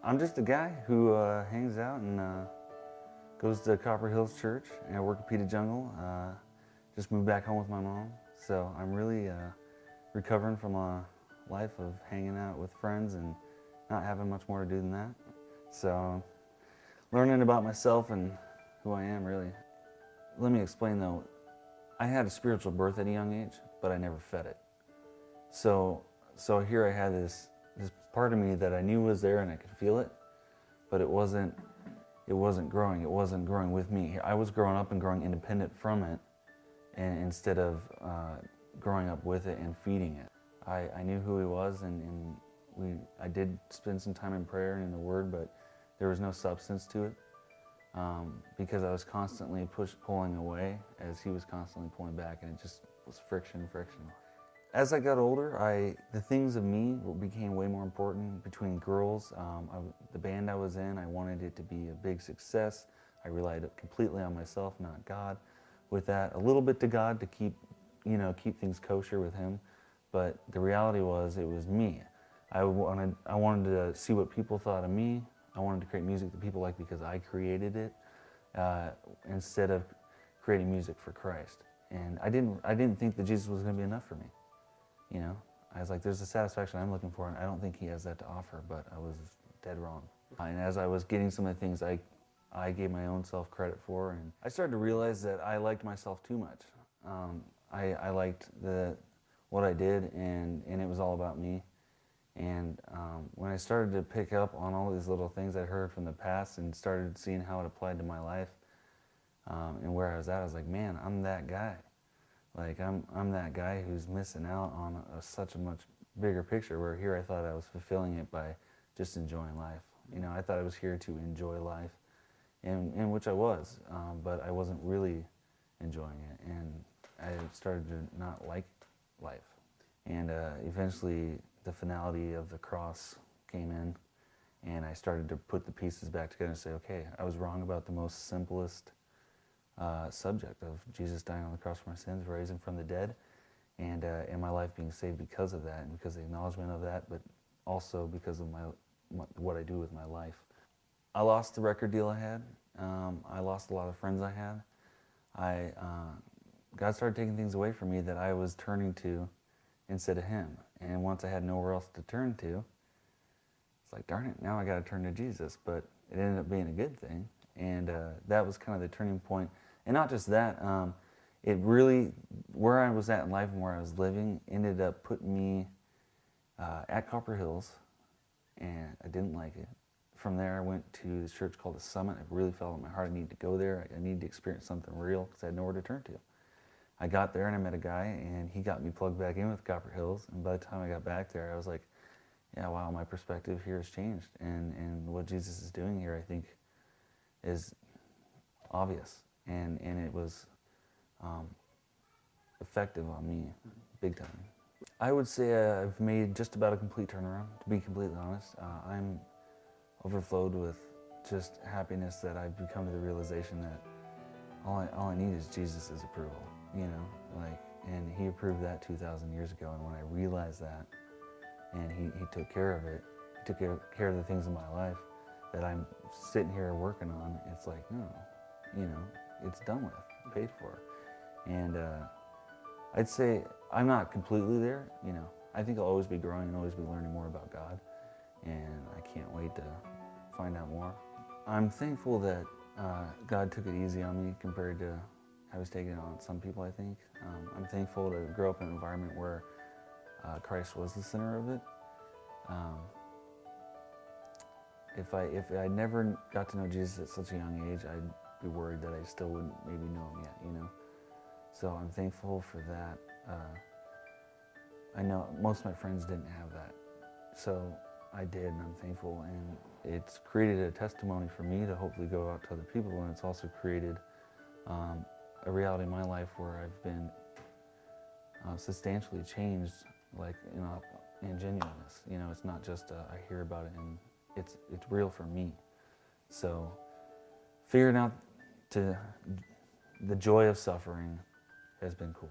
I'm just a guy who hangs out and goes to Copper Hills Church, and I work at Peta Jungle. Just moved back home with my mom, so I'm really recovering from a life of hanging out with friends and not having much more to do than that. So learning about myself and who I am, really. Let me explain though, I had a spiritual birth at a young age, but I never fed it. So here I had this part of me that I knew was there and I could feel it, but it wasn't growing. It wasn't growing with me. I was growing up and growing independent from it, and instead of growing up with it and feeding it. I knew who he was, and I did spend some time in prayer and in the Word, but there was no substance to it because I was constantly pulling away as he was constantly pulling back, and it just was friction. As I got older, the things of me became way more important between girls. The band I was in, I wanted it to be a big success. I relied completely on myself, not God. With that, a little bit to God to keep things kosher with Him, but the reality was it was me. I wanted to see what people thought of me. I wanted to create music that people liked because I created it, instead of creating music for Christ. And I didn't think that Jesus was going to be enough for me. I was like, there's a satisfaction I'm looking for, and I don't think He has that to offer, but I was dead wrong. And as I was getting some of the things I gave my own self credit for, and I started to realize that I liked myself too much. I liked what I did, and it was all about me. And when I started to pick up on all these little things I'd heard from the past and started seeing how it applied to my life and where I was at, I was like, man, I'm that guy. Like, I'm that guy who's missing out on such a much bigger picture, where here I thought I was fulfilling it by just enjoying life. I thought I was here to enjoy life, and which I was, but I wasn't really enjoying it, and I started to not like life. And eventually the finality of the cross came in, and I started to put the pieces back together and say, okay, I was wrong about the most simplest subject of Jesus dying on the cross for my sins, raising from the dead, and my life being saved because of that, and because of the acknowledgement of that, but also because of what I do with my life. I lost the record deal I had. I lost a lot of friends I had. God started taking things away from me that I was turning to instead of Him. And once I had nowhere else to turn to, it's like, darn it, now I got to turn to Jesus. But it ended up being a good thing. And that was kind of the turning point. And not just that, it really, where I was at in life and where I was living, ended up putting me at Copper Hills, and I didn't like it. From there, I went to this church called The Summit. I really felt in my heart I needed to go there. I needed to experience something real because I had nowhere to turn to. I got there and I met a guy, and he got me plugged back in with Copper Hills. And by the time I got back there, I was like, yeah, wow, my perspective here has changed. And what Jesus is doing here, I think, is obvious. And it was effective on me, big time. I would say I've made just about a complete turnaround, to be completely honest. I'm overflowed with just happiness that I've become to the realization that all I need is Jesus' approval, and He approved that 2,000 years ago. And when I realized that, and He took care of it, He took care of the things in my life that I'm sitting here working on, it's like, no, it's done with, paid for. And I'd say I'm not completely there, I think I'll always be growing and always be learning more about God, and I can't wait to find out more. I'm thankful that God took it easy on me compared to how He's taking it on some people, I think. I'm thankful to grow up in an environment where Christ was the center of it. If I never got to know Jesus at such a young age, I'd be worried that I still wouldn't maybe know Him yet, So I'm thankful for that. I know most of my friends didn't have that, so I did, and I'm thankful. And it's created a testimony for me to hopefully go out to other people, and it's also created a reality in my life where I've been substantially changed, in genuineness. It's not just I hear about it, and it's real for me. So figuring out the joy of suffering has been cool.